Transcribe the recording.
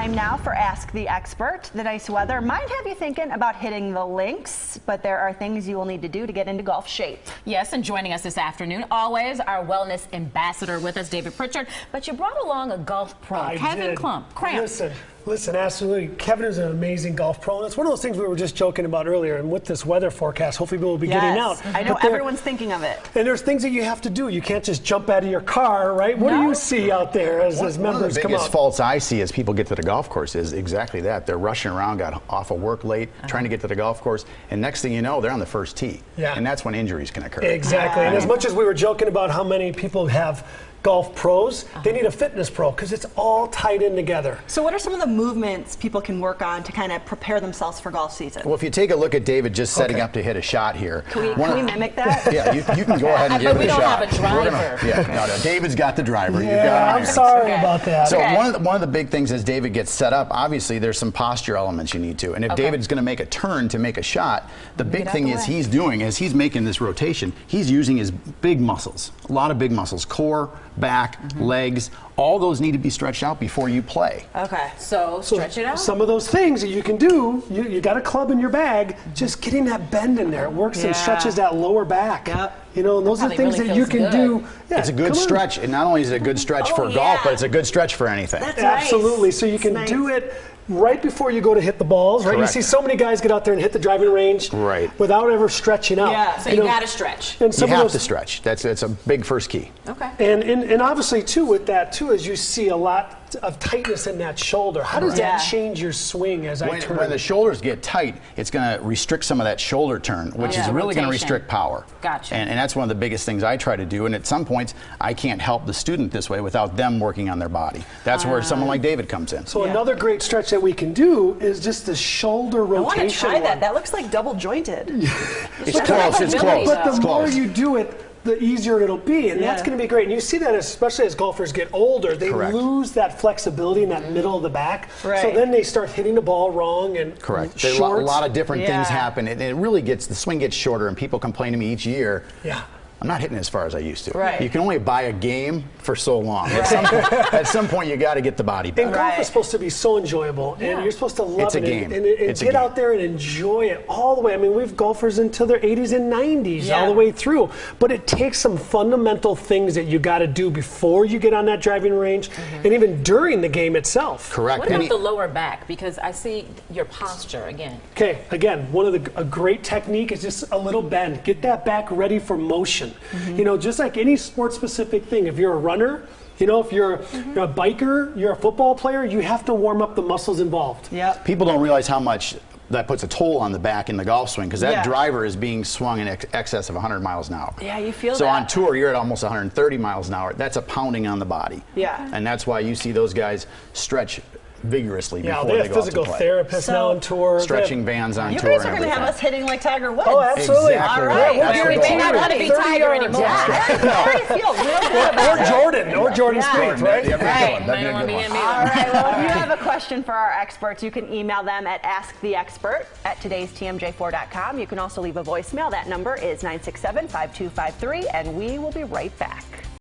Time now for Ask the Expert. The nice weather might have you thinking about hitting the links, but there are things you will need to do to get into golf shape. Yes, and joining us this afternoon, always our wellness ambassador with us, David Pritchard. But you brought along a golf pro, Kevin Cramp. Listen, absolutely. Kevin is an amazing golf pro, and it's one of those things we were just joking about earlier. And with this weather forecast, hopefully people will be getting out. I know everyone's thinking of it. And there's things that you have to do. You can't just jump out of your car, right? What do you see out there as members come out? One of the biggest faults I see as people get to the golf course is exactly that. They're rushing around, got off of work late, trying to get to the golf course, and next thing you know, they're on the first tee. Yeah. And that's when injuries can occur. Exactly. And as much as we were joking about how many people have golf pros, they need a fitness pro because it's all tied in together. So what are some of the movements people can work on to kind of prepare themselves for golf season? Well, if you take a look at David just setting up to hit a shot here. Can we mimic that? Yeah, you can go ahead and give it a shot. But we don't have a driver. No, David's got the driver. Yeah, I'm sorry about that. So one of the big things as David gets set up, obviously there's some posture elements you need to. And if David's going to make a turn to make a shot, the big thing is he's doing, as he's making this rotation, he's using his big muscles, a lot of big muscles, core, back, legs, all those need to be stretched out before you play. Okay, so stretch it out. Some of those things that you can do, you got a club in your bag, just getting that bend in there. It works and stretches that lower back. You know, and those are things that you can do. Yeah, it's a good stretch. And not only is it a good stretch for golf, but it's a good stretch for anything. That's Absolutely. So you can do it right before you go to hit the balls, right? You see so many guys get out there and hit the driving range without ever stretching out. Yeah, so you got to stretch. And you have to stretch. That's a big first key. Okay. And obviously, too, with that, too, is you see a lot of tightness in that shoulder. How does that change your swing as I turn? When the shoulders get tight, it's going to restrict some of that shoulder turn, which is really going to restrict power. Gotcha. And that's one of the biggest things I try to do. And at some points, I can't help the student this way without them working on their body. That's where someone like David comes in. So another great stretch that we can do is just the shoulder rotation. I want to try that. That looks like double jointed. It's close. It's close. But the more you do it, the easier it'll be, and that's going to be great. And you see that especially as golfers get older, they lose that flexibility in that middle of the back. So then they start hitting the ball wrong and a lot of different things happen. It really gets, the swing gets shorter, and people complain to me each year. I'm not hitting as far as I used to. You can only buy a game for so long. At some point, you got to get the body back. And golf is supposed to be so enjoyable, and you're supposed to love it. It's a game. And get out there and enjoy it all the way. I mean, we have golfers until their 80s and 90s, all the way through. But it takes some fundamental things that you got to do before you get on that driving range, and even during the game itself. Correct. What about the lower back? Because I see your posture again. Okay, again, a great technique is just a little bend. Get that back ready for motion. You know, just like any sport-specific thing, if you're a runner, you know, if you're a biker, you're a football player, you have to warm up the muscles involved. People don't realize how much that puts a toll on the back in the golf swing, because that driver is being swung in excess of 100 miles an hour. Yeah, you feel so on tour, you're at almost 130 miles an hour. That's a pounding on the body. And that's why you see those guys stretch vigorously before they they have go physical out to play. therapists now on tour. Stretching bands on tour. You guys are going to have us hitting like Tiger Woods. Oh, absolutely. Exactly. All right. We may not want to be Tiger anymore. I feel real good about or Jordan Spieth, right? That'd be a good one. All right, well, if you have a question for our experts, you can email them at asktheexpert@today'stmj4.com. You can also leave a voicemail. That number is 967-5253, and we will be right back.